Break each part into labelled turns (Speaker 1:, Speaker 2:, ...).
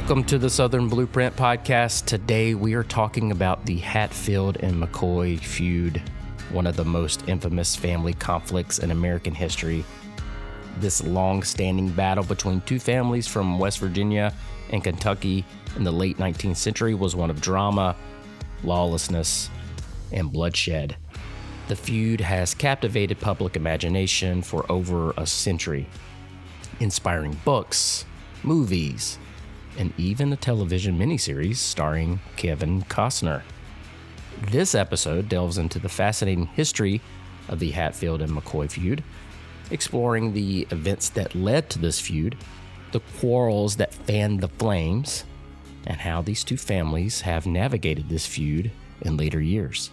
Speaker 1: Welcome to the Southern Blueprint Podcast. Today we are talking about the Hatfield and McCoy feud, one of the most infamous family conflicts in American history. This long-standing battle between two families from West Virginia and Kentucky in the late 19th century was one of drama, lawlessness, and bloodshed. The feud has captivated public imagination for over a century, inspiring books, movies, and even a television miniseries starring Kevin Costner. This episode delves into the fascinating history of the Hatfield and McCoy feud, exploring the events that led to this feud, the quarrels that fanned the flames, and how these two families have navigated this feud in later years.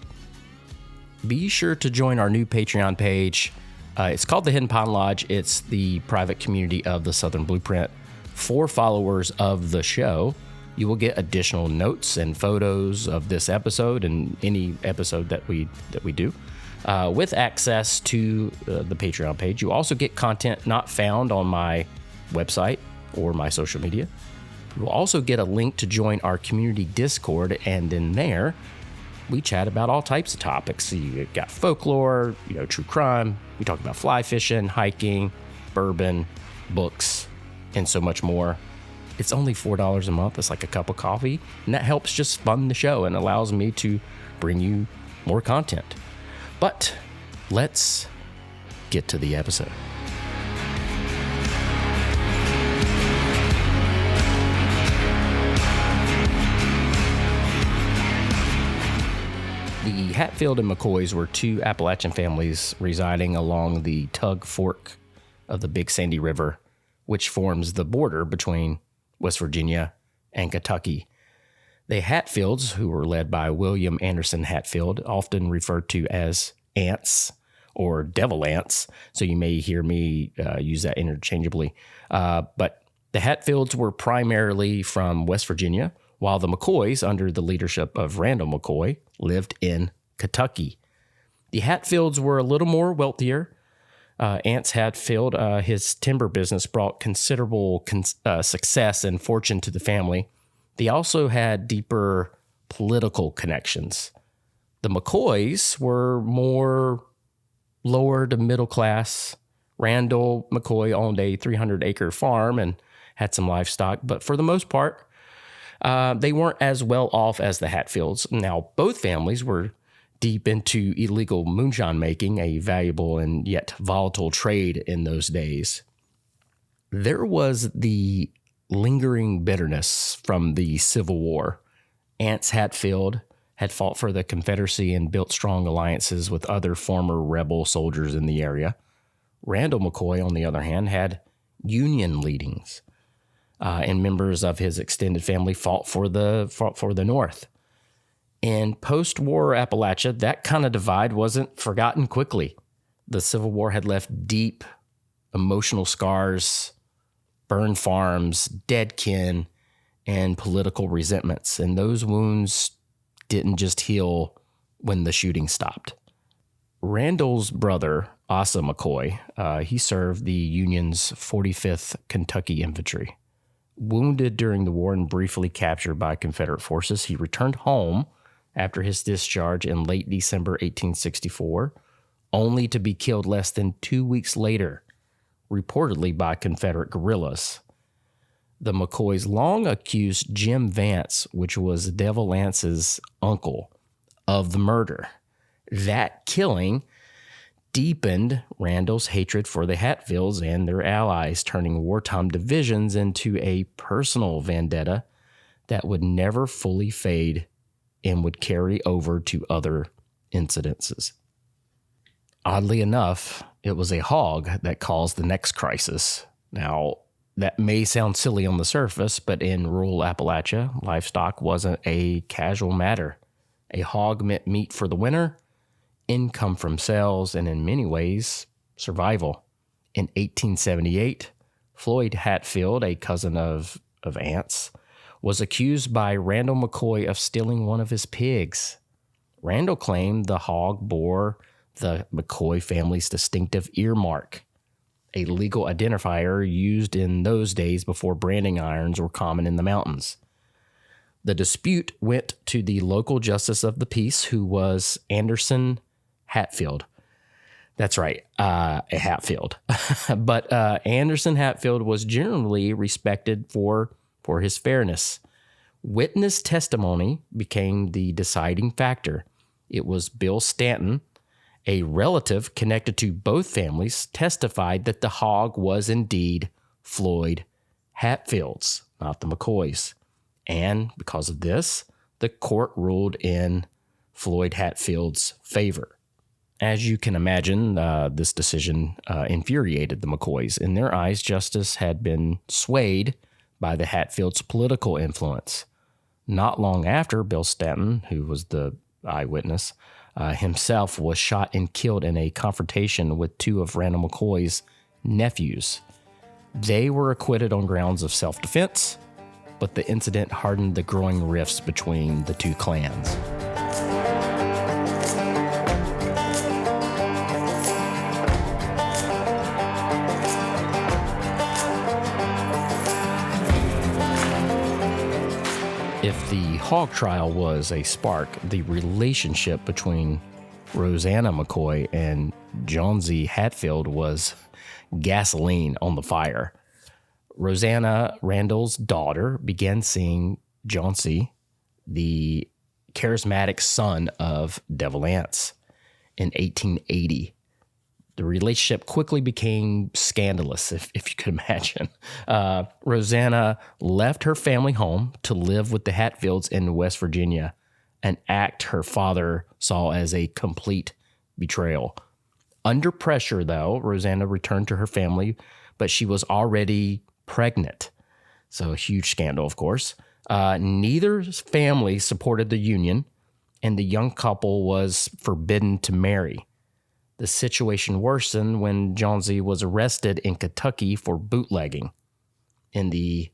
Speaker 1: Be sure to join our new Patreon page. It's called the Hidden Pond Lodge. It's the private community of the Southern Blueprint. For followers of the show, you will get additional notes and photos of this episode and any episode that we do with access to the Patreon page. You also get content not found on my website or my social media. You will also get a link to join our community Discord, and in there we chat about all types of topics. So you got folklore, true crime. We talk about fly fishing, hiking, bourbon, books, and so much more. It's only $4 a month. It's like a cup of coffee, and that helps just fund the show and allows me to bring you more content. But let's get to the episode. The Hatfield and McCoys were two Appalachian families residing along the Tug Fork of the Big Sandy River, which forms the border between West Virginia and Kentucky. The Hatfields, who were led by William Anderson Hatfield, often referred to as Anse or Devil Anse, so you may hear me use that interchangeably. But the Hatfields were primarily from West Virginia, while the McCoys, under the leadership of Randall McCoy, lived in Kentucky. The Hatfields were a little more wealthier. Anse Hatfield, his timber business brought considerable success and fortune to the family. They also had deeper political connections. The McCoys were more lower to middle class. Randall McCoy owned a 300-acre farm and had some livestock, but for the most part, they weren't as well off as the Hatfields. Now, both families were deep into illegal moonshine making, a valuable and yet volatile trade in those days. There was the lingering bitterness from the Civil War. Anse Hatfield had fought for the Confederacy and built strong alliances with other former rebel soldiers in the area. Randall McCoy, on the other hand, had Union leadings, and members of his extended family fought for the North. In post-war Appalachia, that kind of divide wasn't forgotten quickly. The Civil War had left deep emotional scars, burned farms, dead kin, and political resentments. And those wounds didn't just heal when the shooting stopped. Randall's brother, Asa McCoy, he served the Union's 45th Kentucky Infantry. Wounded during the war and briefly captured by Confederate forces, he returned home after his discharge in late December 1864, only to be killed less than 2 weeks later, reportedly by Confederate guerrillas. The McCoys long accused Jim Vance, which was Devil Anse's uncle, of the murder. That killing deepened Randall's hatred for the Hatfields and their allies, turning wartime divisions into a personal vendetta that would never fully fade and would carry over to other incidences. Oddly enough, it was a hog that caused the next crisis. Now, that may sound silly on the surface, but in rural Appalachia, livestock wasn't a casual matter. A hog meant meat for the winter, income from sales, and in many ways, survival. In 1878, Floyd Hatfield, a cousin of Anse, was accused by Randall McCoy of stealing one of his pigs. Randall claimed the hog bore the McCoy family's distinctive earmark, a legal identifier used in those days before branding irons were common in the mountains. The dispute went to the local justice of the peace, who was Anderson Hatfield. That's right, a Hatfield. But Anderson Hatfield was generally respected for his fairness. Witness testimony became the deciding factor. It was Bill Stanton, a relative connected to both families, testified that the hog was indeed Floyd Hatfield's, not the McCoys. And because of this, the court ruled in Floyd Hatfield's favor. As you can imagine, this decision infuriated the McCoys. In their eyes, justice had been swayed by the Hatfields' political influence. Not long after, Bill Stanton, who was the eyewitness, himself was shot and killed in a confrontation with two of Randall McCoy's nephews. They were acquitted on grounds of self-defense, but the incident hardened the growing rifts between the two clans. If the Hog Trial was a spark, the relationship between Roseanna McCoy and Johnse Hatfield was gasoline on the fire. Roseanna, Randall's daughter, began seeing Johnse, the charismatic son of Devil Anse, in 1880. The relationship quickly became scandalous, if you could imagine. Roseanna left her family home to live with the Hatfields in West Virginia, an act her father saw as a complete betrayal. Under pressure, though, Roseanna returned to her family, but she was already pregnant. So a huge scandal, of course. Neither family supported the union, and the young couple was forbidden to marry. The situation worsened when Johnse was arrested in Kentucky for bootlegging. In the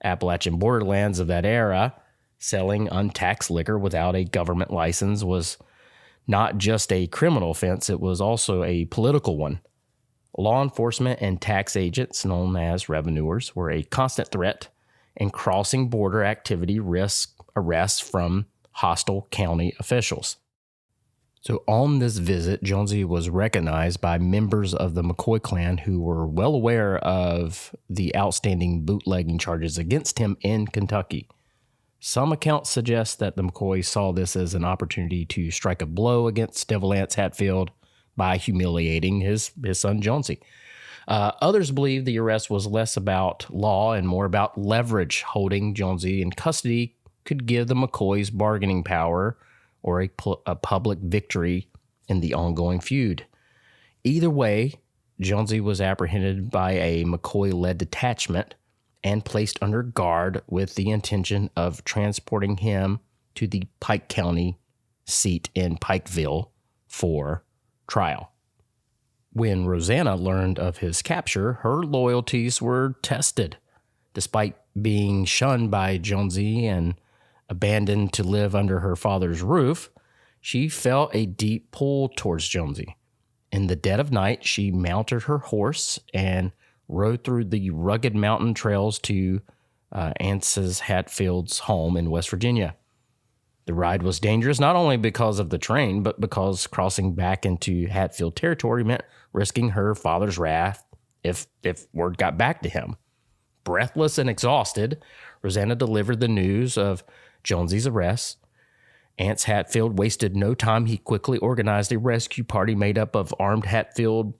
Speaker 1: Appalachian borderlands of that era, selling untaxed liquor without a government license was not just a criminal offense, it was also a political one. Law enforcement and tax agents, known as revenuers, were a constant threat, and crossing border activity risked arrests from hostile county officials. So on this visit, Johnse was recognized by members of the McCoy clan who were well aware of the outstanding bootlegging charges against him in Kentucky. Some accounts suggest that the McCoys saw this as an opportunity to strike a blow against Devil Anse Hatfield by humiliating his son Johnse. Others believe the arrest was less about law and more about leverage. Holding Johnse in custody could give the McCoys bargaining power or a public victory in the ongoing feud. Either way, Johnse was apprehended by a McCoy-led detachment and placed under guard with the intention of transporting him to the Pike County seat in Pikeville for trial. When Roseanna learned of his capture, her loyalties were tested. Despite being shunned by Johnse and abandoned to live under her father's roof, she felt a deep pull towards Johnse. In the dead of night, she mounted her horse and rode through the rugged mountain trails to Anse Hatfield's home in West Virginia. The ride was dangerous not only because of the train, but because crossing back into Hatfield territory meant risking her father's wrath if word got back to him. Breathless and exhausted, Roseanna delivered the news of Johnse's arrest. Anse Hatfield wasted no time. He quickly organized a rescue party made up of armed Hatfield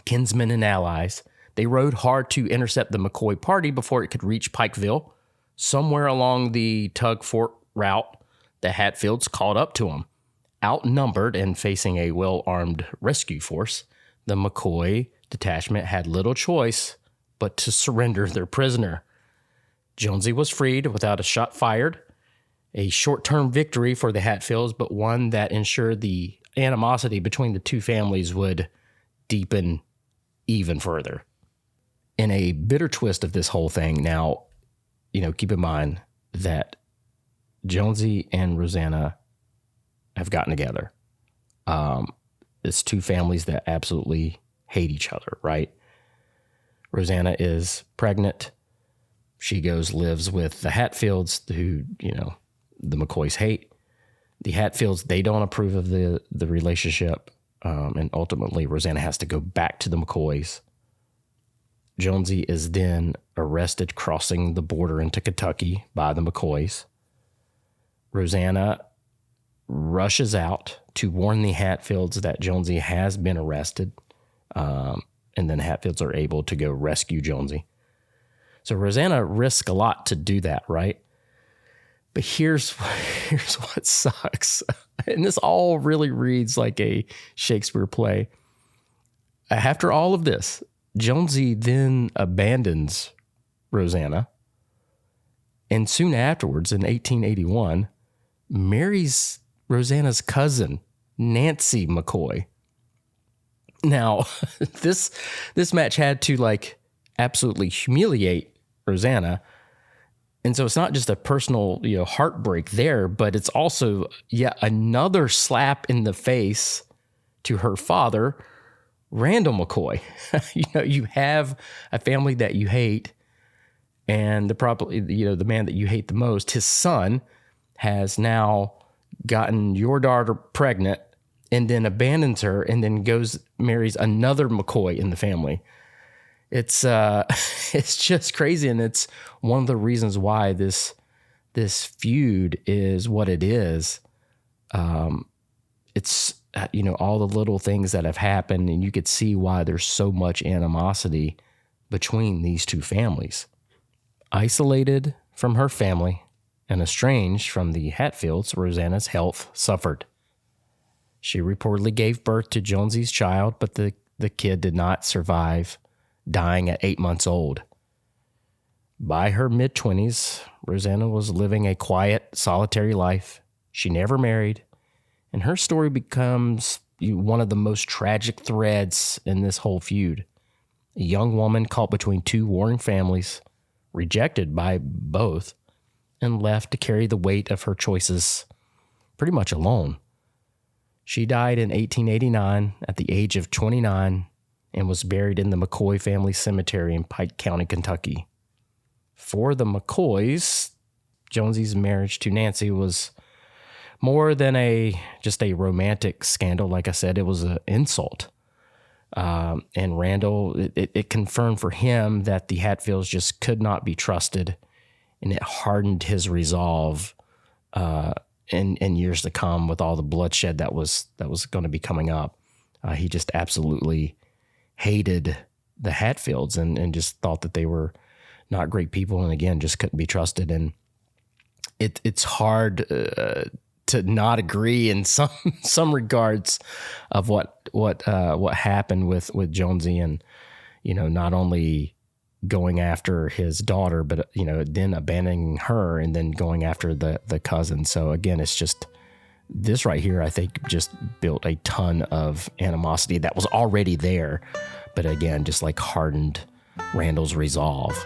Speaker 1: kinsmen and allies. They rode hard to intercept the McCoy party before it could reach Pikeville. Somewhere along the Tug Fork route, the Hatfields caught up to them. Outnumbered and facing a well-armed rescue force, the McCoy detachment had little choice but to surrender their prisoner. Johnse was freed without a shot fired. A short-term victory for the Hatfields, but one that ensured the animosity between the two families would deepen even further. In a bitter twist of this whole thing, now, keep in mind that Johnse and Roseanna have gotten together. It's two families that absolutely hate each other, right? Roseanna is pregnant. She lives with the Hatfields, who, the McCoys hate. The Hatfields, they don't approve of the relationship. And ultimately, Roseanna has to go back to the McCoys. Johnse is then arrested crossing the border into Kentucky by the McCoys. Roseanna rushes out to warn the Hatfields that Johnse has been arrested. And then Hatfields are able to go rescue Johnse. So Roseanna risks a lot to do that, right? But here's what sucks. And this all really reads like a Shakespeare play. After all of this, Johnse then abandons Roseanna, and soon afterwards, in 1881, marries Roseanna's cousin, Nancy McCoy. Now, this match had to absolutely humiliate Roseanna, and so it's not just a personal heartbreak there, but it's also yet another slap in the face to her father, Randall McCoy. You have a family that you hate, and the man that you hate the most, his son, has gotten your daughter pregnant and then abandons her and then marries another McCoy in the family. It's just crazy, and it's one of the reasons why this feud is what it is. It's all the little things that have happened, and you could see why there's so much animosity between these two families. Isolated from her family and estranged from the Hatfields, Roseanna's health suffered. She reportedly gave birth to Johnse's child, but the kid did not survive, dying at 8 months old. By her mid-20s, Roseanna was living a quiet, solitary life. She never married, and her story becomes one of the most tragic threads in this whole feud. A young woman caught between two warring families, rejected by both, and left to carry the weight of her choices pretty much alone. She died in 1889 at the age of 29 and was buried in the McCoy family cemetery in Pike County, Kentucky. For the McCoys, Johnse's marriage to Nancy was more than just a romantic scandal. Like I said, it was an insult. And Randall, it confirmed for him that the Hatfields just could not be trusted, and it hardened his resolve in years to come with all the bloodshed that was going to be coming up. He just absolutely hated the Hatfields and just thought that they were not great people, and again, just couldn't be trusted. And it's hard to not agree in some regards of what happened with Johnse, and not only going after his daughter, but then abandoning her and then going after the cousin. So again, it's just this right here, I think, just built a ton of animosity that was already there, but again, just hardened Randall's resolve.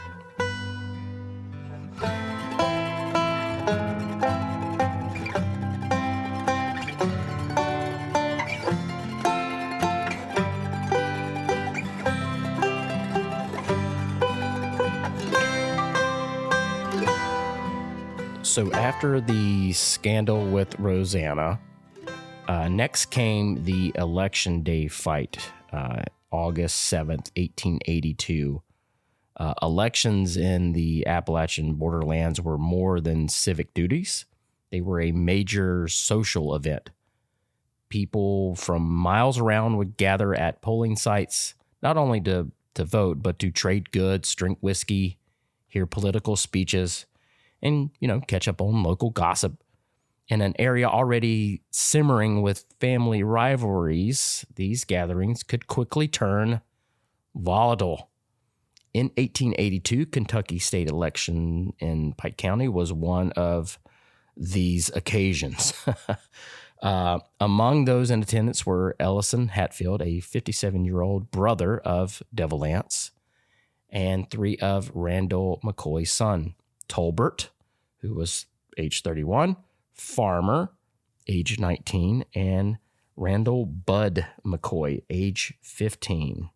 Speaker 1: So after the scandal with Roseanna, next came the election day fight, August 7th, 1882. Elections in the Appalachian borderlands were more than civic duties. They were a major social event. People from miles around would gather at polling sites, not only to vote, but to trade goods, drink whiskey, hear political speeches, and, catch up on local gossip. In an area already simmering with family rivalries, these gatherings could quickly turn volatile. In 1882, Kentucky state election in Pike County was one of these occasions. Among those in attendance were Ellison Hatfield, a 57-year-old brother of Devil Anse, and three of Randall McCoy's son, Tolbert, who was age 31, Farmer, age 19, and Randall Bud McCoy, age 15.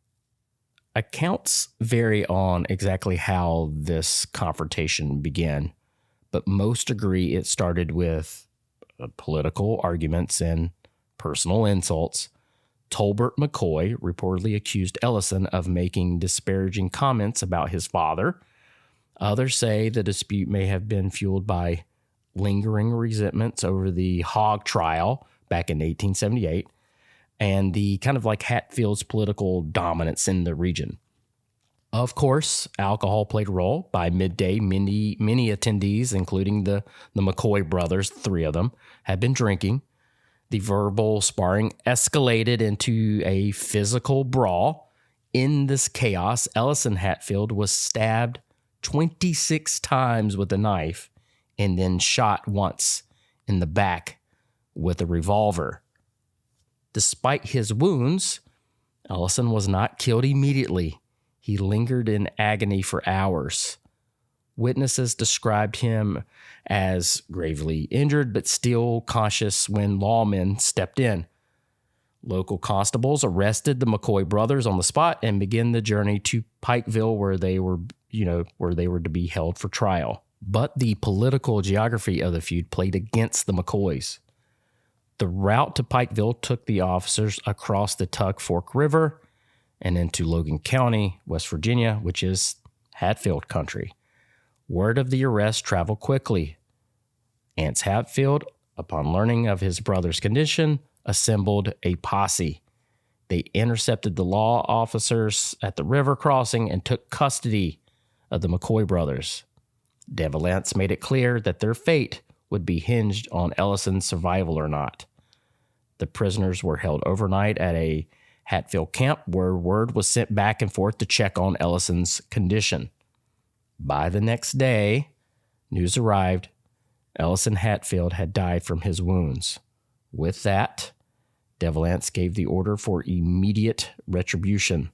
Speaker 1: Accounts vary on exactly how this confrontation began, but most agree it started with political arguments and personal insults. Tolbert McCoy reportedly accused Ellison of making disparaging comments about his father. Others say the dispute may have been fueled by lingering resentments over the Hog Trial back in 1878 and the kind of like Hatfield's political dominance in the region. Of course, alcohol played a role. By midday, many attendees, including the McCoy brothers, 3 of them, had been drinking. The verbal sparring escalated into a physical brawl. In this chaos, Ellison Hatfield was stabbed 26 times with a knife and then shot once in the back with a revolver. Despite his wounds, Ellison was not killed immediately. He lingered in agony for hours. Witnesses described him as gravely injured but still conscious when lawmen stepped in. Local constables arrested the McCoy brothers on the spot and began the journey to Pikeville, where they were to be held for trial. But the political geography of the feud played against the McCoys. The route to Pikeville took the officers across the Tug Fork River and into Logan County, West Virginia, which is Hatfield country. Word of the arrest traveled quickly. Anse Hatfield, upon learning of his brother's condition, assembled a posse. They intercepted the law officers at the river crossing and took custody of the McCoy brothers. Devil Anse made it clear that their fate would be hinged on Ellison's survival or not. The prisoners were held overnight at a Hatfield camp, where word was sent back and forth to check on Ellison's condition. By the next day, news arrived. Ellison Hatfield had died from his wounds. With that, Devil Anse gave the order for immediate retribution.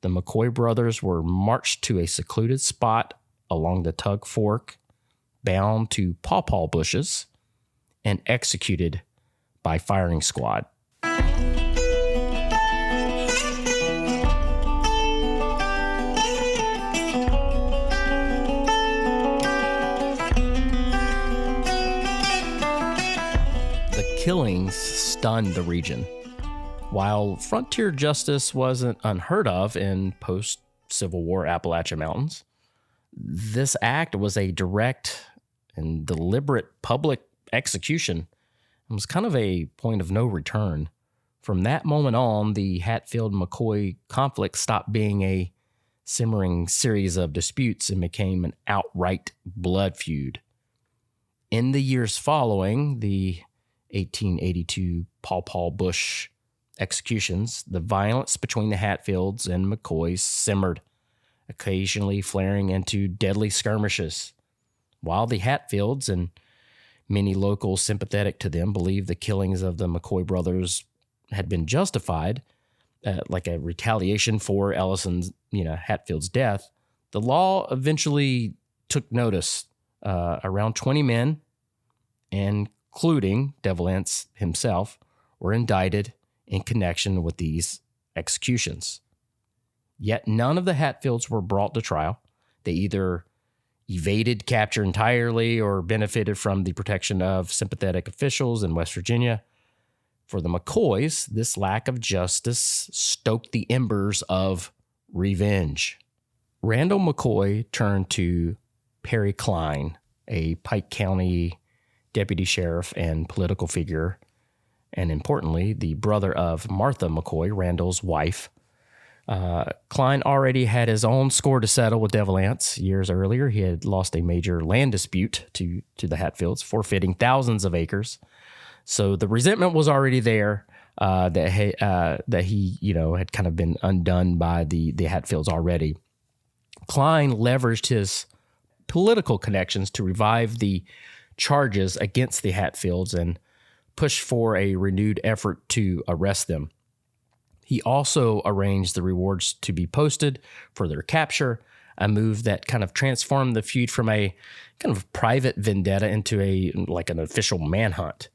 Speaker 1: The McCoy brothers were marched to a secluded spot along the Tug Fork, bound to pawpaw bushes, and executed by firing squad. Killings stunned the region. While frontier justice wasn't unheard of in post-Civil War Appalachian mountains, this act was a direct and deliberate public execution. It was kind of a point of no return. From that moment on, the Hatfield-McCoy conflict stopped being a simmering series of disputes and became an outright blood feud. In the years following the 1882 Pawpaw Bush executions, the violence between the Hatfields and McCoys simmered, occasionally flaring into deadly skirmishes. While the Hatfields and many locals sympathetic to them believed the killings of the McCoy brothers had been justified, like a retaliation for Ellison's, Hatfield's death, the law eventually took notice. Around 20 men, including Devil Anse himself, were indicted in connection with these executions. Yet none of the Hatfields were brought to trial. They either evaded capture entirely or benefited from the protection of sympathetic officials in West Virginia. For the McCoys, this lack of justice stoked the embers of revenge. Randall McCoy turned to Perry Cline, a Pike County deputy sheriff and political figure, and importantly, the brother of Martha McCoy, Randall's wife. Cline already had his own score to settle with Devil Anse. Years earlier, he had lost a major land dispute to the Hatfields, forfeiting thousands of acres. So the resentment was already there, that he had kind of been undone by the Hatfields already. Cline leveraged his political connections to revive the charges against the Hatfields and push for a renewed effort to arrest them. He also arranged the rewards to be posted for their capture, a move that kind of transformed the feud from a kind of private vendetta into an official manhunt.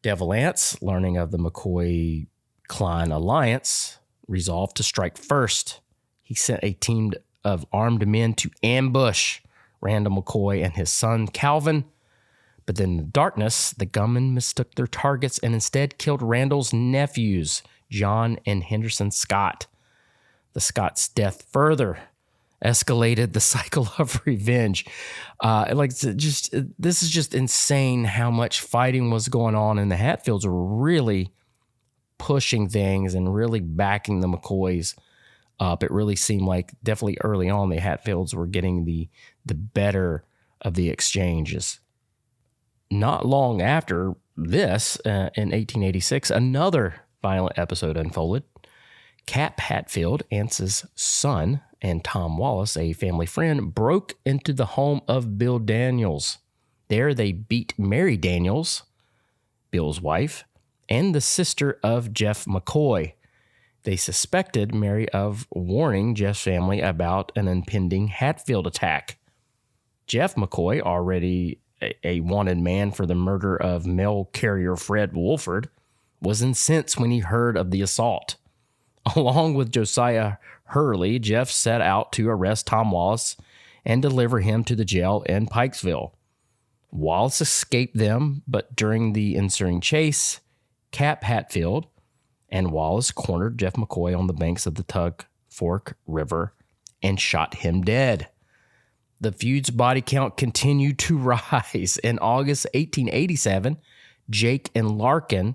Speaker 1: Devil Anse, learning of the McCoy-Cline alliance, resolved to strike first. he sent a team of armed men to ambush Randall McCoy and his son Calvin. But then in the darkness, the gunmen mistook their targets and instead killed Randall's nephews, John and Henderson Scott. The Scott's death further escalated the cycle of revenge. This is just insane how much fighting was going on, and the Hatfields were really pushing things and really backing the McCoys up. It really seemed like definitely early on the Hatfields were getting the better of the exchanges. Not long after this, in 1886, another violent episode unfolded. Cap Hatfield, Anse's son, and Tom Wallace, a family friend, broke into the home of Bill Daniels. There they beat Mary Daniels, Bill's wife, and the sister of Jeff McCoy. They suspected Mary of warning Jeff's family about an impending Hatfield attack. Jeff McCoy, already a wanted man for the murder of mail carrier Fred Wolford, was incensed when he heard of the assault. Along with Josiah Hurley, Jeff set out to arrest Tom Wallace and deliver him to the jail in Pikesville. Wallace escaped them, but during the ensuing chase, Cap Hatfield and Wallace cornered Jeff McCoy on the banks of the Tug Fork River and shot him dead. The feud's body count continued to rise. In August 1887, Jake and Larkin,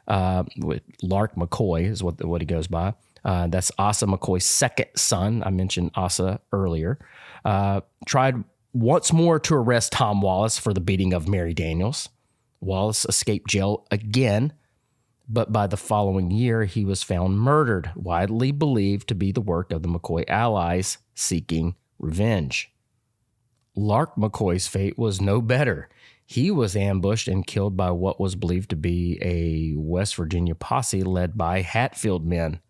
Speaker 1: Lark McCoy is what he goes by. That's Asa McCoy's second son. I mentioned Asa earlier. Tried once more to arrest Tom Wallace for the beating of Mary Daniels. Wallace escaped jail again, but by the following year, he was found murdered, widely believed to be the work of the McCoy allies seeking revenge. Lark McCoy's fate was no better. He was ambushed and killed by what was believed to be a West Virginia posse led by Hatfield men.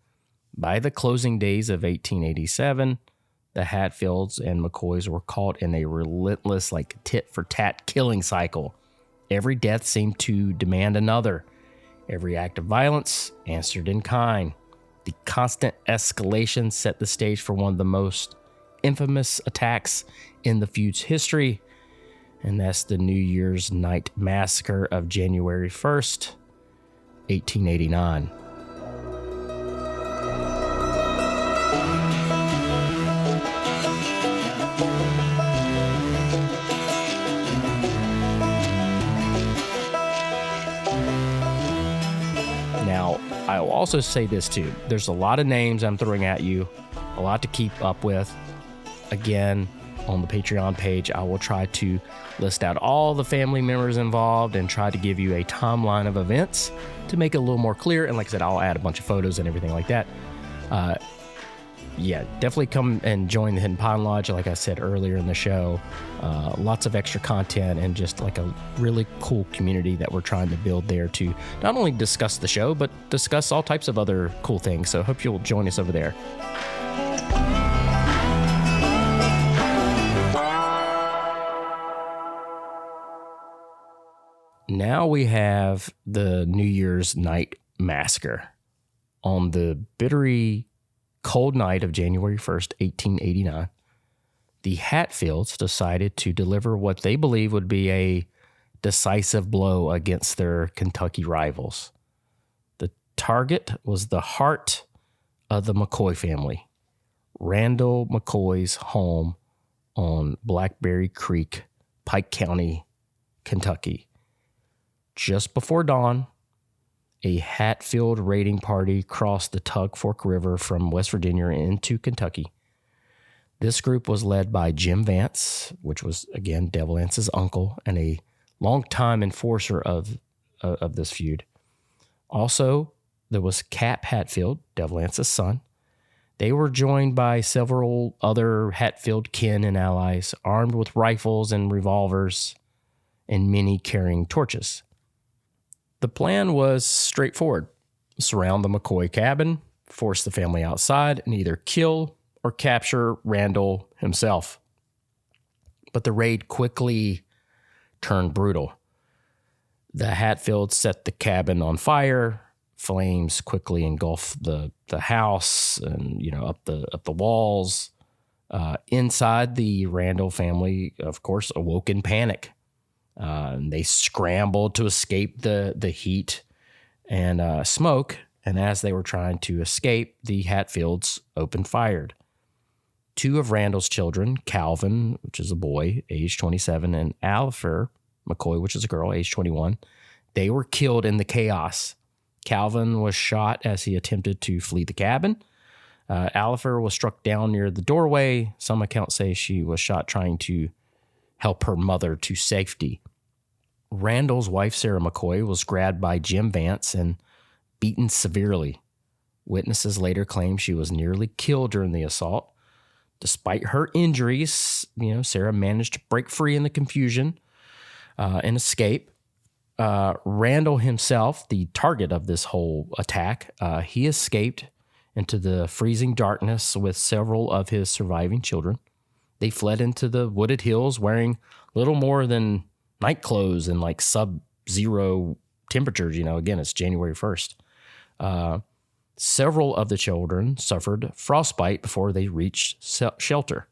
Speaker 1: By the closing days of 1887, the Hatfields and McCoys were caught in a relentless, tit-for-tat killing cycle. Every death seemed to demand another. Every act of violence answered in kind. The constant escalation set the stage for one of the most infamous attacks in the feud's history, and that's the New Year's Night Massacre of January 1st, 1889. Now, I will also say this too. There's a lot of names I'm throwing at you, a lot to keep up with. Again, on the Patreon page, I will try to list out all the family members involved and try to give you a timeline of events to make it a little more clear. And like I said, I'll add a bunch of photos and everything like that. Definitely come and join the Hidden Pine Lodge. Like I said earlier in the show, lots of extra content and just like a really cool community that we're trying to build there to not only discuss the show, but discuss all types of other cool things. So hope you'll join us over there. Now we have the New Year's Night Massacre. On the bittery, cold night of January 1st, 1889, the Hatfields decided to deliver what they believe would be a decisive blow against their Kentucky rivals. The target was the heart of the McCoy family, Randall McCoy's home on Blackberry Creek, Pike County, Kentucky. Just before dawn, a Hatfield raiding party crossed the Tug Fork River from West Virginia into Kentucky. This group was led by Jim Vance, which was, again, Devil Anse's uncle and a longtime enforcer of this feud. Also, there was Cap Hatfield, Devil Anse's son. They were joined by several other Hatfield kin and allies, armed with rifles and revolvers, and many carrying torches. The plan was straightforward. Surround the McCoy cabin, force the family outside, and either kill or capture Randall himself. But the raid quickly turned brutal. The Hatfields set the cabin on fire, Flames quickly engulf the house and, up the walls. Inside, the Randall family, of course, awoke in panic. They scrambled to escape the heat and smoke. And as they were trying to escape, the Hatfields opened fire. 2 of Randall's children, Calvin, which is a boy, age 27, and Alifer McCoy, which is a girl, age 21, they were killed in the chaos. Calvin was shot as he attempted to flee the cabin. Alifer was struck down near the doorway. Some accounts say she was shot trying to help her mother to safety. Randall's wife, Sarah McCoy, was grabbed by Jim Vance and beaten severely. Witnesses later claimed she was nearly killed during the assault. Despite her injuries, Sarah managed to break free in the confusion and escape. Randall himself, the target of this whole attack, he escaped into the freezing darkness with several of his surviving children. They fled into the wooded hills wearing little more than night clothes and like sub-zero temperatures. Again, it's January 1st. Several of the children suffered frostbite before they reached shelter.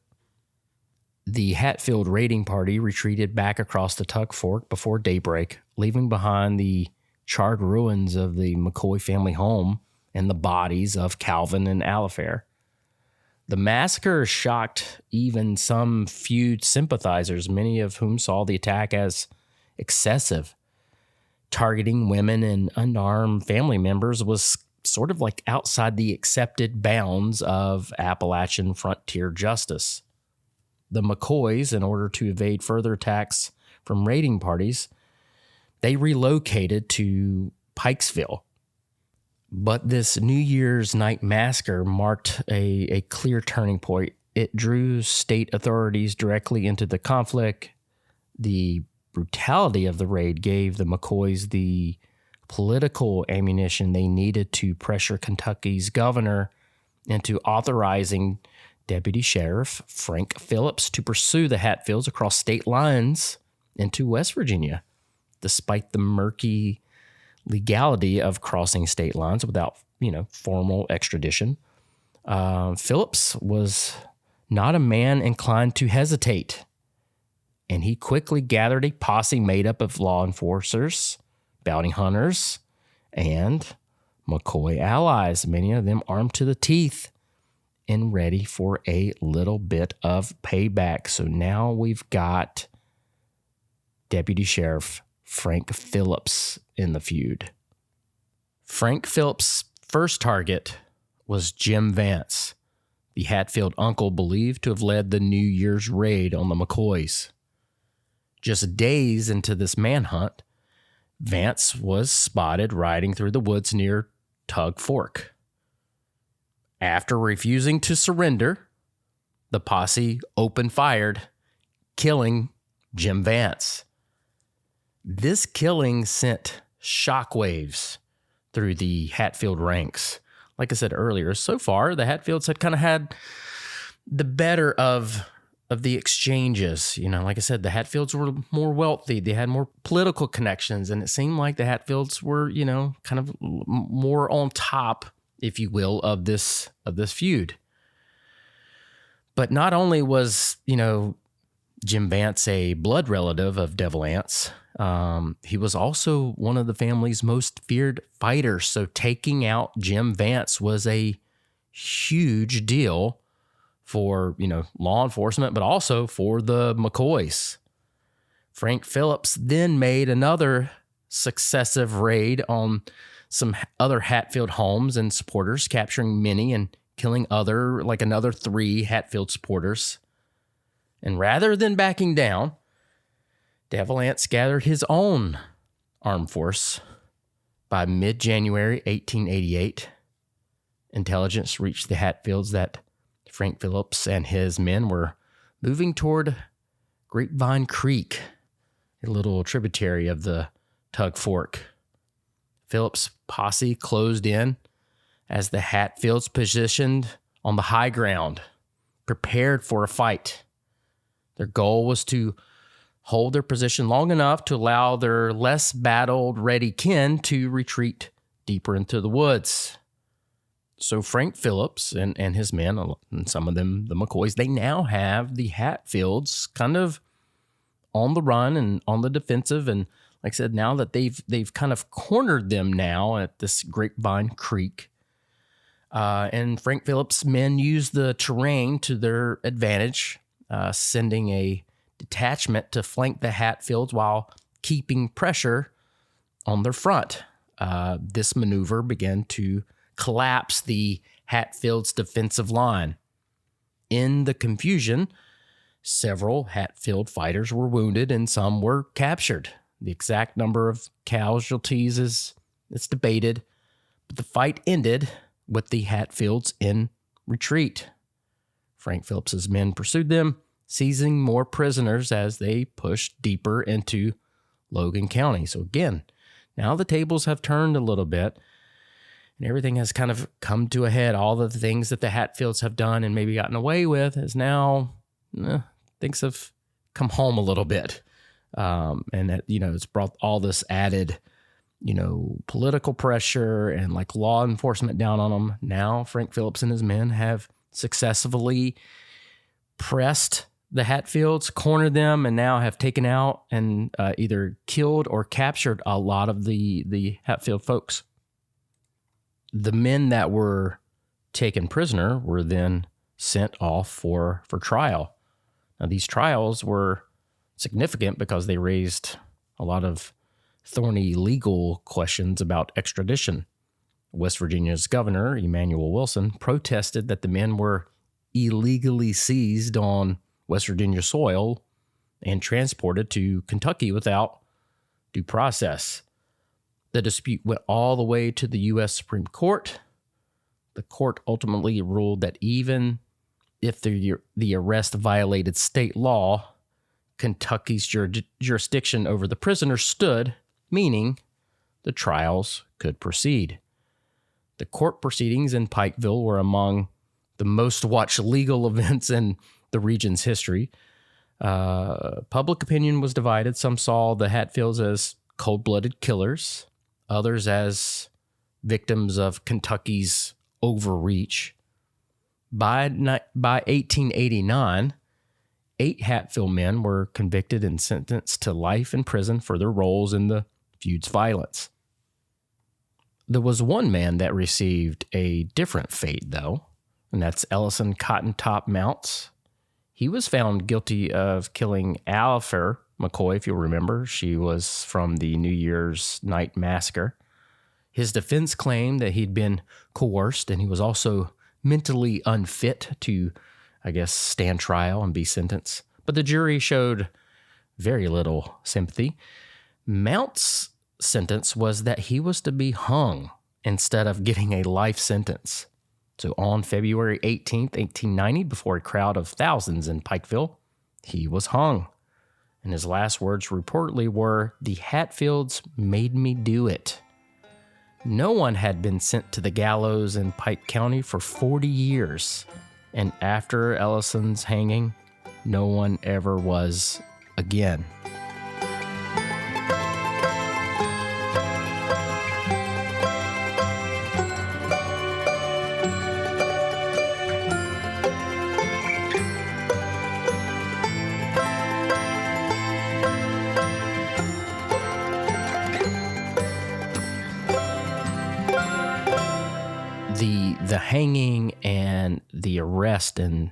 Speaker 1: The Hatfield raiding party retreated back across the Tug Fork before daybreak, leaving behind the charred ruins of the McCoy family home and the bodies of Calvin and Alifer. The massacre shocked even some Feud sympathizers, many of whom saw the attack as excessive. Targeting women and unarmed family members was sort of like outside the accepted bounds of Appalachian frontier justice. The McCoys, in order to evade further attacks from raiding parties, they relocated to Pikesville. But this New Year's night massacre marked a clear turning point. It drew state authorities directly into the conflict. The brutality of the raid gave the McCoys the political ammunition they needed to pressure Kentucky's governor into authorizing Deputy Sheriff Frank Phillips to pursue the Hatfields across state lines into West Virginia, despite the murky legality of crossing state lines without, formal extradition. Phillips was not a man inclined to hesitate, and he quickly gathered a posse made up of law enforcers, bounty hunters, and McCoy allies, many of them armed to the teeth and ready for a little bit of payback. So now we've got Deputy Sheriff Frank Phillips in the feud. Frank Phillips' first target was Jim Vance, the Hatfield uncle believed to have led the New Year's raid on the McCoys. Just days into this manhunt, Vance was spotted riding through the woods near Tug Fork. After refusing to surrender, the posse opened fire, killing Jim Vance. This killing sent shockwaves through the Hatfield ranks. Like I said earlier, so far, the Hatfields had kind of had the better of the exchanges. Like I said, the Hatfields were more wealthy. They had more political connections, and it seemed like the Hatfields were, kind of more on top, if you will, of this feud. But not only was, Jim Vance a blood relative of Devil Anse, he was also one of the family's most feared fighters. So taking out Jim Vance was a huge deal for, law enforcement, but also for the McCoys. Frank Phillips then made another successive raid on some other Hatfield homes and supporters, capturing many and killing another 3 Hatfield supporters. And rather than backing down, Devil Anse gathered his own armed force. By mid-January 1888, intelligence reached the Hatfields that Frank Phillips and his men were moving toward Grapevine Creek, a little tributary of the Tug Fork. Phillips' posse closed in as the Hatfields positioned on the high ground, prepared for a fight. Their goal was to hold their position long enough to allow their less battle-ready kin to retreat deeper into the woods. So Frank Phillips and his men, and some of them, the McCoys, they now have the Hatfields kind of on the run and on the defensive. And like I said, now that they've kind of cornered them now at this Grapevine Creek. And Frank Phillips' men use the terrain to their advantage, sending a detachment to flank the Hatfields while keeping pressure on their front. This maneuver began to collapse the Hatfields' defensive line. In the confusion, several Hatfield fighters were wounded and some were captured. The exact number of casualties is debated, but the fight ended with the Hatfields in retreat. Frank Phillips's men pursued them, seizing more prisoners as they pushed deeper into Logan County. So again, now the tables have turned a little bit and everything has kind of come to a head. All the things that the Hatfields have done and maybe gotten away with is now things have come home a little bit. And that, it's brought all this added, political pressure and like law enforcement down on them. Now Frank Phillips and his men have successfully pressed the Hatfields, cornered them, and now have taken out and either killed or captured a lot of the Hatfield folks. The men that were taken prisoner were then sent off for trial. Now, these trials were significant because they raised a lot of thorny legal questions about extradition. West Virginia's governor, Emanuel Wilson, protested that the men were illegally seized on West Virginia soil and transported to Kentucky without due process. The dispute went all the way to the U.S. Supreme Court. The court ultimately ruled that even if the arrest violated state law, Kentucky's jurisdiction over the prisoners stood, meaning the trials could proceed. The court proceedings in Pikeville were among the most watched legal events in the region's history. Public opinion was divided. Some saw the Hatfields as cold-blooded killers, others as victims of Kentucky's overreach. By 1889, 8 Hatfield men were convicted and sentenced to life in prison for their roles in the feud's violence. There was one man that received a different fate, though, and that's Ellison Cotton Top Mounts. He was found guilty of killing Alfred McCoy, if you'll remember. She was from the New Year's night massacre. His defense claimed that he'd been coerced and he was also mentally unfit to, stand trial and be sentenced. But the jury showed very little sympathy. Mount's sentence was that he was to be hung instead of getting a life sentence. So on February 18th, 1890, before a crowd of thousands in Pikeville, he was hung. And his last words reportedly were, "The Hatfields made me do it." No one had been sent to the gallows in Pike County for 40 years. And after Ellison's hanging, no one ever was again. The hanging and the arrest and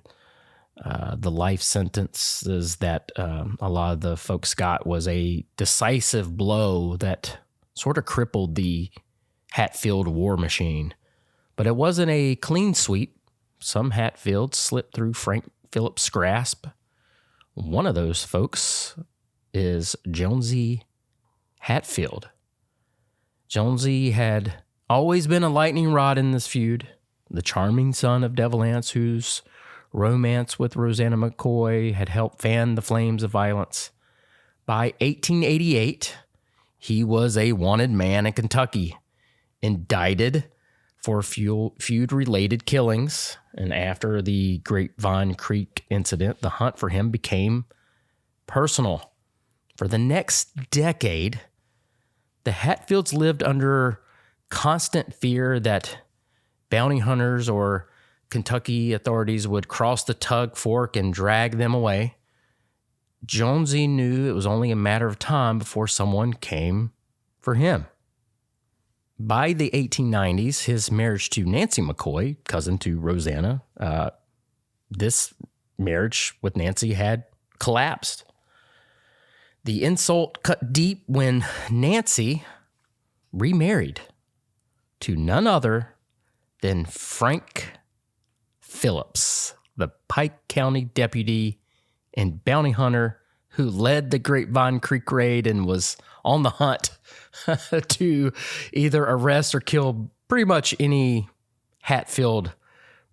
Speaker 1: the life sentences that a lot of the folks got was a decisive blow that sort of crippled the Hatfield war machine. But it wasn't a clean sweep. Some Hatfields slipped through Frank Phillips' grasp. One of those folks is Johnse Hatfield. Johnse had always been a lightning rod in this feud, the charming son of Devil Anse, whose romance with Roseanna McCoy had helped fan the flames of violence. By 1888, he was a wanted man in Kentucky, indicted for feud-related killings, and after the Grapevine Creek incident, the hunt for him became personal. For the next decade, the Hatfields lived under constant fear that bounty hunters or Kentucky authorities would cross the Tug Fork and drag them away, Johnse knew it was only a matter of time before someone came for him. By the 1890s, his marriage to Nancy McCoy, cousin to Roseanna, this marriage with Nancy had collapsed. The insult cut deep when Nancy remarried to none other than Frank Phillips, the Pike County deputy and bounty hunter who led the Grapevine Creek raid and was on the hunt to either arrest or kill pretty much any Hatfield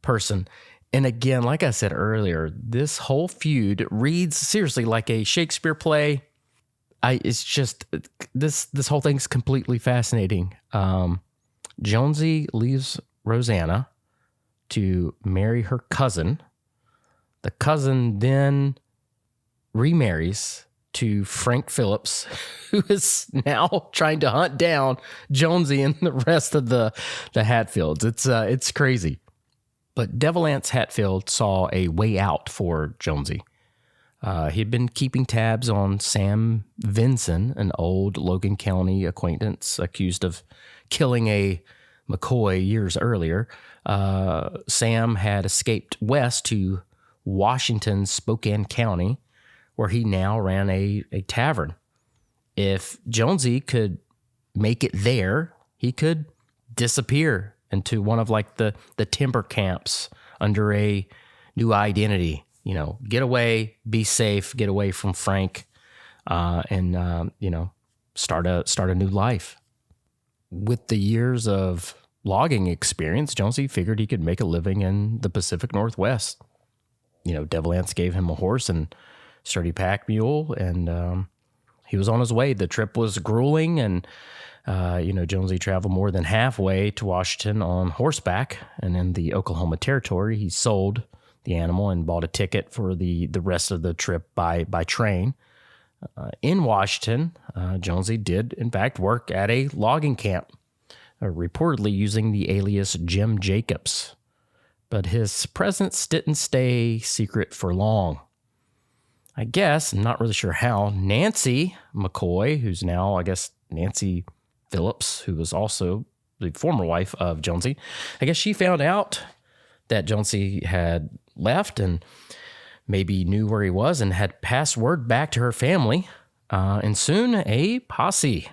Speaker 1: person. And again, like I said earlier, this whole feud reads seriously like a Shakespeare play. It's just, this whole thing's completely fascinating. Johnse leaves Roseanna to marry her cousin. The cousin then remarries to Frank Phillips, who is now trying to hunt down Johnse and the rest of the Hatfields. It's crazy. But Devil Anse Hatfield saw a way out for Johnse. He'd been keeping tabs on Sam Vinson, an old Logan County acquaintance accused of killing a McCoy years earlier. Sam had escaped west to Washington's Spokane County, where he now ran a tavern. If Johnse could make it there, he could disappear into one of like the timber camps under a new identity. You know, get away, be safe, get away from Frank, and start a new life. With the years of logging experience, Johnse figured he could make a living in the Pacific Northwest. You know, Devil Anse gave him a horse and sturdy pack mule, and he was on his way. The trip was grueling, and Johnse traveled more than halfway to Washington on horseback, and in the Oklahoma Territory, he sold the animal and bought a ticket for the rest of the trip by train. In Washington, Johnse did, in fact, work at a logging camp, reportedly using the alias Jim Jacobs. But his presence didn't stay secret for long. I guess, I'm not really sure how, Nancy McCoy, who's now, I guess, Nancy Phillips, who was also the former wife of Johnse, I guess she found out that Johnse had left and maybe knew where he was and had passed word back to her family. And soon a posse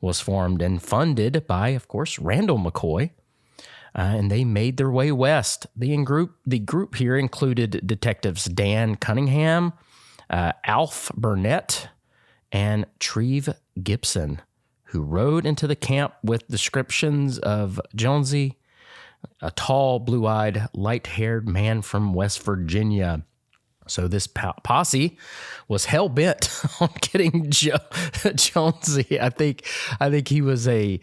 Speaker 1: was formed and funded by, of course, Randall McCoy. And they made their way west. The group here included detectives Dan Cunningham, Alf Burnett, and Treve Gibson, who rode into the camp with descriptions of Johnse, a tall, blue-eyed, light-haired man from West Virginia. So this posse was hell-bent on getting Johnse. I think he was a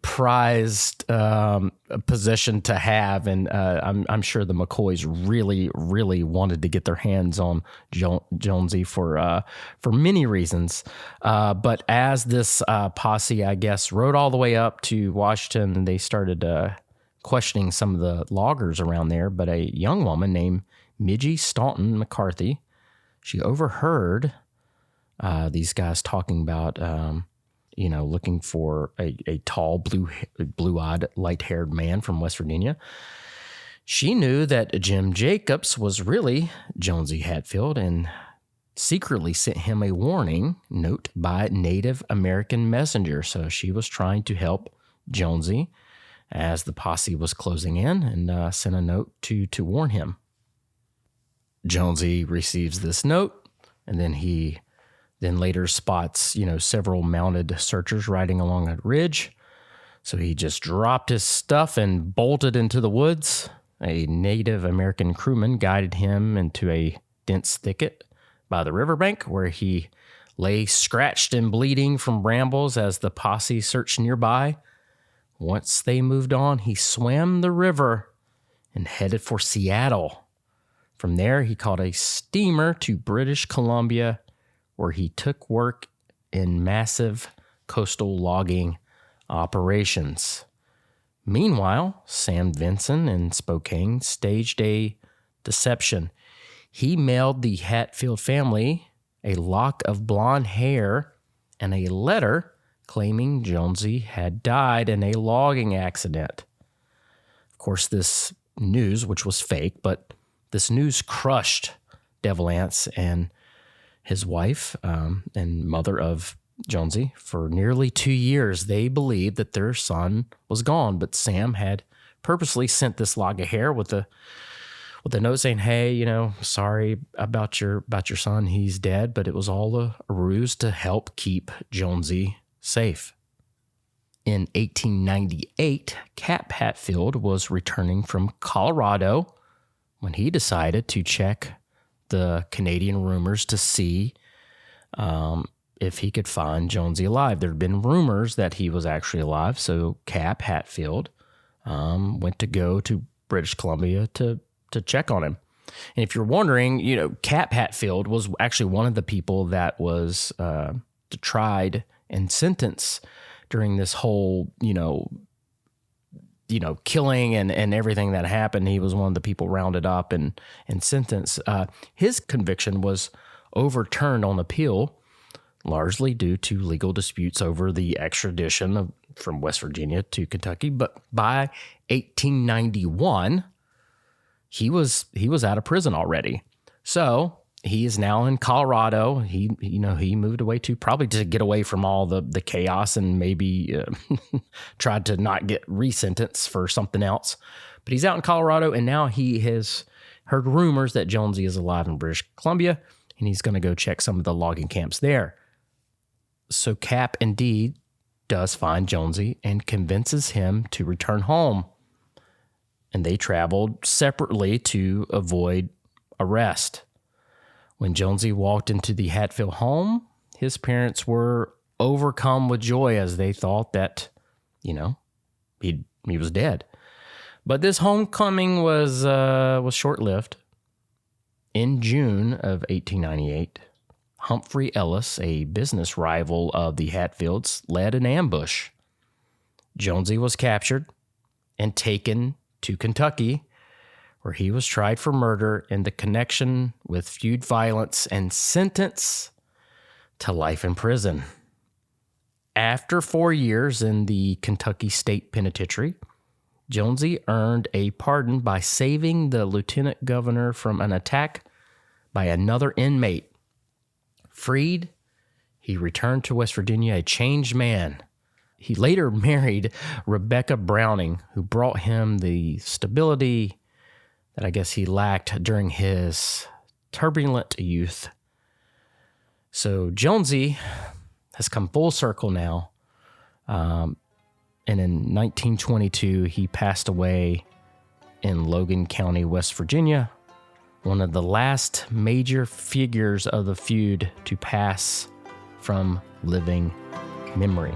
Speaker 1: prized possession to have, and I'm sure the McCoys really, really wanted to get their hands on Johnse for many reasons. But as this posse, I guess, rode all the way up to Washington, they started questioning some of the loggers around there. But a young woman named Midgie Staunton McCarthy, she overheard these guys talking about, looking for a tall, blue-eyed, light-haired man from West Virginia. She knew that Jim Jacobs was really Johnse Hatfield and secretly sent him a warning note by Native American messenger. So she was trying to help Johnse as the posse was closing in, and sent a note to warn him. Johnse receives this note, and then he later spots, several mounted searchers riding along a ridge. So he just dropped his stuff and bolted into the woods. A Native American crewman guided him into a dense thicket by the riverbank, where he lay scratched and bleeding from brambles as the posse searched nearby. Once they moved on, he swam the river and headed for Seattle. From there, he caught a steamer to British Columbia, where he took work in massive coastal logging operations. Meanwhile, Sam Vinson in Spokane staged a deception. He mailed the Hatfield family a lock of blonde hair and a letter claiming Johnse had died in a logging accident. Of course, this news, which was fake, but this news crushed Devil Anse and his wife and mother of Johnse. For nearly 2 years, they believed that their son was gone, but Sam had purposely sent this log of hair with a note saying, "Hey, sorry about your son. He's dead," but it was all a ruse to help keep Johnse safe. In 1898, Cap Hatfield was returning from Colorado when he decided to check the Canadian rumors to see if he could find Johnse alive. There had been rumors that he was actually alive, so Cap Hatfield went to British Columbia to check on him. And if you're wondering, Cap Hatfield was actually one of the people that was tried and sentenced during this whole, killing and everything that happened. He was one of the people rounded up and sentenced. His conviction was overturned on appeal, largely due to legal disputes over the extradition from West Virginia to Kentucky. But by 1891, he was out of prison already. So he is now in Colorado. He moved away probably to get away from all the chaos and maybe tried to not get resentenced for something else. But he's out in Colorado, and now he has heard rumors that Johnse is alive in British Columbia, and he's going to go check some of the logging camps there. So Cap indeed does find Johnse and convinces him to return home. And they traveled separately to avoid arrest. When Johnse walked into the Hatfield home, his parents were overcome with joy as they thought that, he was dead. But this homecoming was short-lived. In June of 1898, Humphrey Ellis, a business rival of the Hatfields, led an ambush. Johnse was captured and taken to Kentucky, where he was tried for murder in the connection with feud violence and sentenced to life in prison. After 4 years in the Kentucky State Penitentiary, Johnse earned a pardon by saving the lieutenant governor from an attack by another inmate. Freed, he returned to West Virginia a changed man. He later married Rebecca Browning, who brought him the stability that I guess he lacked during his turbulent youth. So Johnse has come full circle now. And in 1922, he passed away in Logan County, West Virginia, one of the last major figures of the feud to pass from living memory.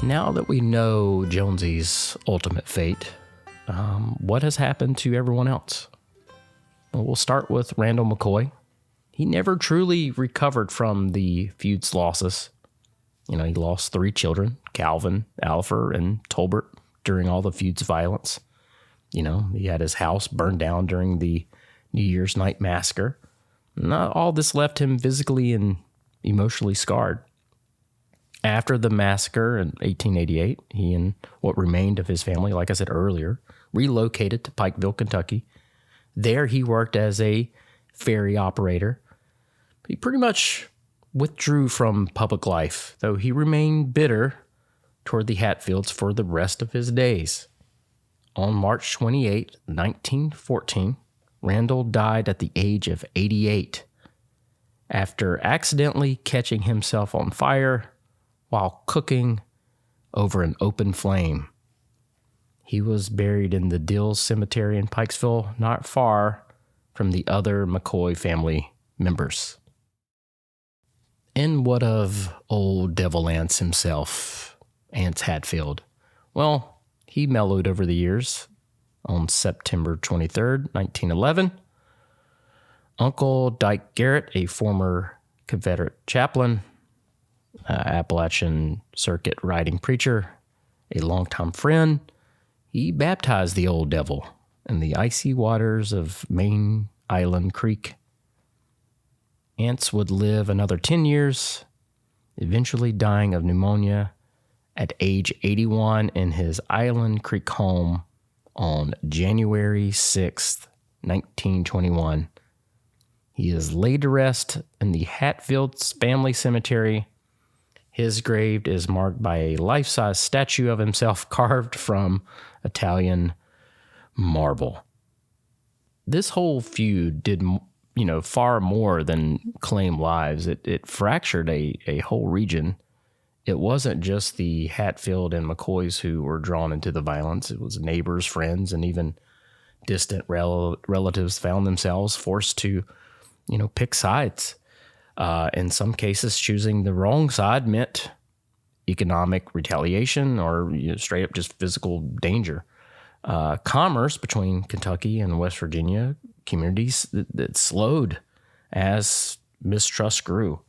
Speaker 1: Now that we know Jonesy's ultimate fate, what has happened to everyone else? Well, we'll start with Randall McCoy. He never truly recovered from the feud's losses. He lost 3 children, Calvin, Alfred, and Tolbert, during all the feud's violence. He had his house burned down during the New Year's Night Massacre. Not all this left him physically and emotionally scarred. After the massacre in 1888, he and what remained of his family, like I said earlier, relocated to Pikeville, Kentucky. There he worked as a ferry operator. He pretty much withdrew from public life, though he remained bitter toward the Hatfields for the rest of his days. On March 28, 1914, Randall died at the age of 88 after accidentally catching himself on fire while cooking over an open flame. He was buried in the Dills Cemetery in Pikesville, not far from the other McCoy family members. And what of old Devil Anse himself, Anse Hatfield? Well, he mellowed over the years. On September 23rd, 1911, Uncle Dyke Garrett, a former Confederate chaplain, Appalachian circuit riding preacher, a longtime friend, he baptized the old devil in the icy waters of Main Island Creek. Anse would live another 10 years, eventually dying of pneumonia at age 81 in his Island Creek home on January 6th, 1921. He is laid to rest in the Hatfields family cemetery. His grave is marked by a life-size statue of himself carved from Italian marble. This whole feud did, far more than claim lives. It fractured a whole region. It wasn't just the Hatfield and McCoys who were drawn into the violence. It was neighbors, friends, and even distant relatives found themselves forced to, pick sides. In some cases, choosing the wrong side meant economic retaliation or straight up just physical danger. Commerce between Kentucky and West Virginia communities that slowed as mistrust grew.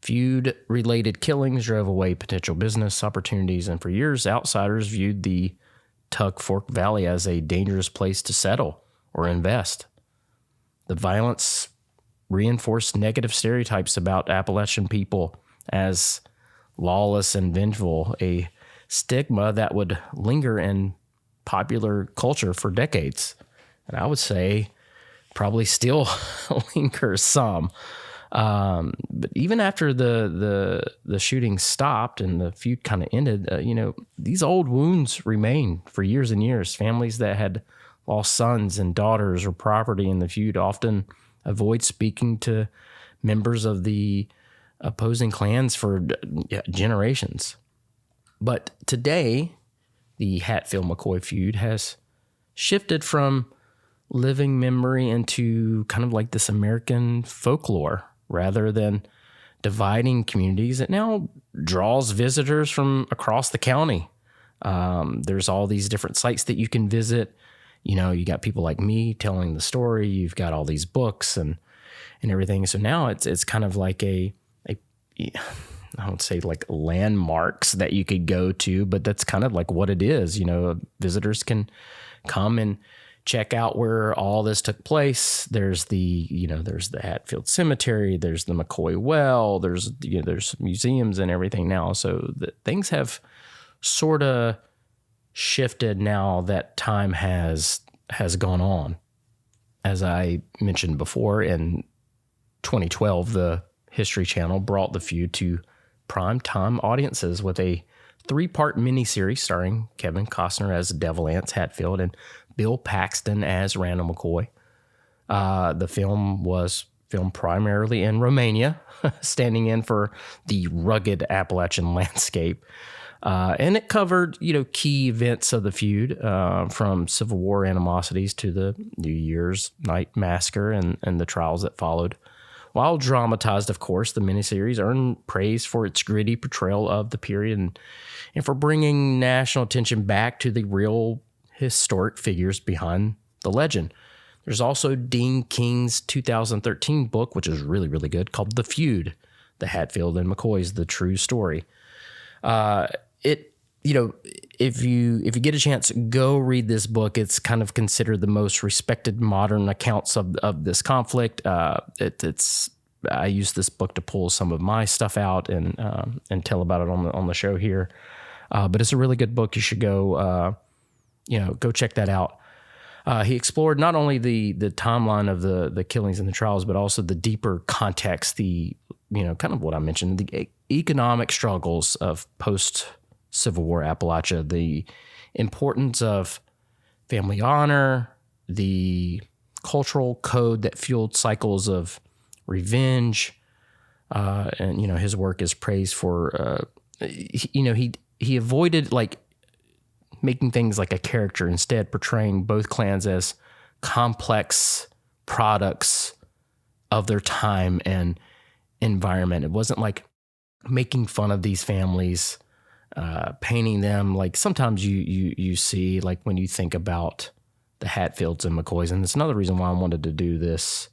Speaker 1: Feud-related killings drove away potential business opportunities, and for years, outsiders viewed the Tug Fork Valley as a dangerous place to settle or invest. The violence reinforced negative stereotypes about Appalachian people as lawless and vengeful, a stigma that would linger in popular culture for decades. And I would say probably still lingers some. But even after the shooting stopped and the feud kind of ended, these old wounds remain for years and years. Families that had lost sons and daughters or property in the feud often avoid speaking to members of the opposing clans for generations. But today, the Hatfield McCoy feud has shifted from living memory into kind of like this American folklore. Rather than dividing communities, it now draws visitors from across the county. There's all these different sites that you can visit. You got people like me telling the story. You've got all these books and everything. So now it's kind of like I don't say like landmarks that you could go to, but that's kind of like what it is. Visitors can come and check out where all this took place. There's the Hatfield Cemetery, there's the McCoy Well, there's museums and everything now. So things have sort of shifted now that time has gone on. As I mentioned before, in 2012, the History Channel brought the feud to primetime audiences with a 3-part miniseries starring Kevin Costner as Devil Anse Hatfield and Bill Paxton as Randall McCoy. The film was filmed primarily in Romania, standing in for the rugged Appalachian landscape. And it covered, key events of the feud, from Civil War animosities to the New Year's Night Massacre and the trials that followed. While dramatized, of course, the miniseries earned praise for its gritty portrayal of the period and for bringing national attention back to the real historic figures behind the legend. There's also Dean King's 2013 book, which is really, really good, called The Feud, The Hatfield and McCoys, The True Story. If you get a chance, go read this book. It's kind of considered the most respected modern accounts of this conflict. I use this book to pull some of my stuff out and tell about it on the show here. But it's a really good book. You should go check that out. He explored not only the timeline of the killings and the trials, but also the deeper context, kind of what I mentioned, the economic struggles of post-Civil War Appalachia, the importance of family honor, the cultural code that fueled cycles of revenge, and his work is praised for, he avoided making things like a character, instead portraying both clans as complex products of their time and environment. It wasn't like making fun of these families, painting them like sometimes you see, like when you think about the Hatfields and McCoys. And it's another reason why I wanted to do this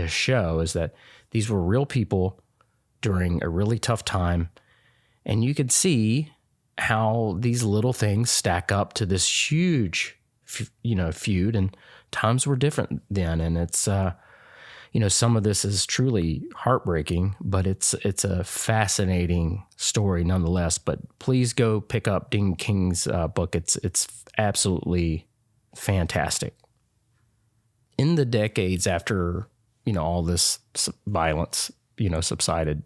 Speaker 1: show, is that these were real people during a really tough time. And you could see how these little things stack up to this huge, feud, and times were different then. And it's, some of this is truly heartbreaking, but it's a fascinating story nonetheless. But please go pick up Dean King's book. It's absolutely fantastic. In the decades after, all this violence, subsided,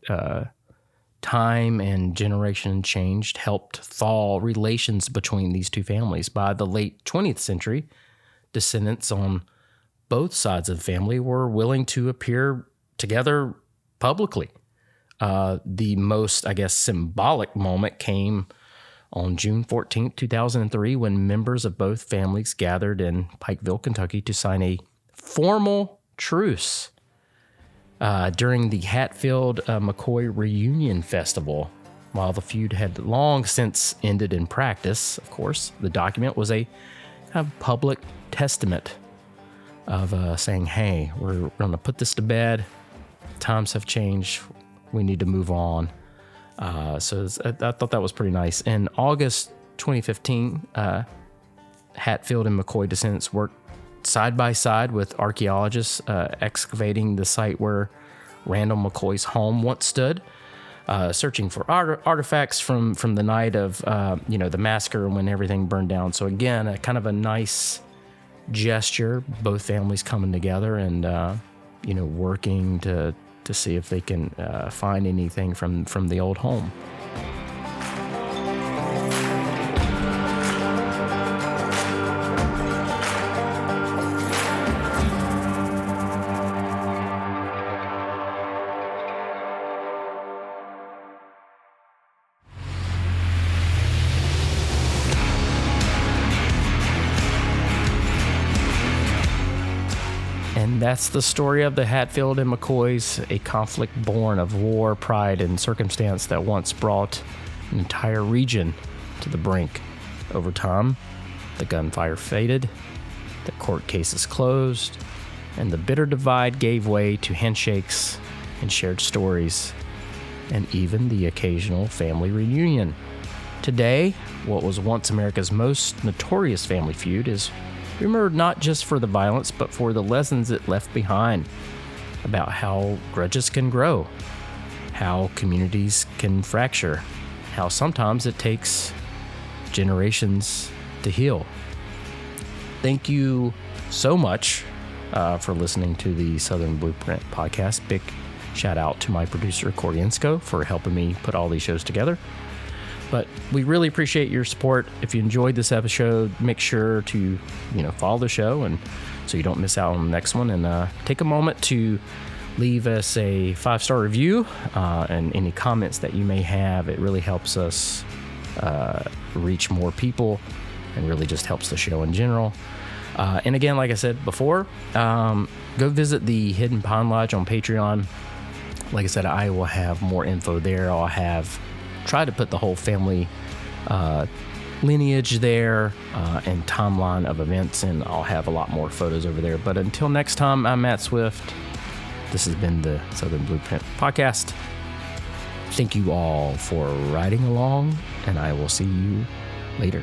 Speaker 1: time and generation changed, helped thaw relations between these two families. By the late 20th century, descendants on both sides of the family were willing to appear together publicly. The most, symbolic moment came on June 14th, 2003, when members of both families gathered in Pikeville, Kentucky to sign a formal truce during the Hatfield McCoy Reunion Festival. While the feud had long since ended in practice, of course, the document was a kind of public testament of saying, hey, we're going to put this to bed. Times have changed. We need to move on. I thought that was pretty nice. In August 2015, Hatfield and McCoy descendants worked side by side with archaeologists excavating the site where Randall McCoy's home once stood, searching for artifacts from the night of the massacre when everything burned down. So again, a kind of a nice gesture, both families coming together and working to see if they can find anything from the old home. And that's the story of the Hatfield and McCoys, a conflict born of war, pride, and circumstance that once brought an entire region to the brink. Over time, the gunfire faded, the court cases closed, and the bitter divide gave way to handshakes and shared stories, and even the occasional family reunion. Today, what was once America's most notorious family feud is remembered not just for the violence, but for the lessons it left behind about how grudges can grow, how communities can fracture, how sometimes it takes generations to heal. Thank you so much for listening to the Southern Blueprint podcast. Big shout out to my producer, Corey Ensko, for helping me put all these shows together. But we really appreciate your support. If you enjoyed this episode, make sure to, follow the show and so you don't miss out on the next one. And take a moment to leave us a 5-star review and any comments that you may have. It really helps us reach more people and really just helps the show in general. And again, like I said before, go visit the Hidden Pond Lodge on Patreon. Like I said, I will have more info there. I'll have try to put the whole family lineage there and timeline of events, and I'll have a lot more photos over there. But until next time, I'm Matt Swift. This has been the Southern Blueprint podcast. Thank you all for riding along, and I will see you later.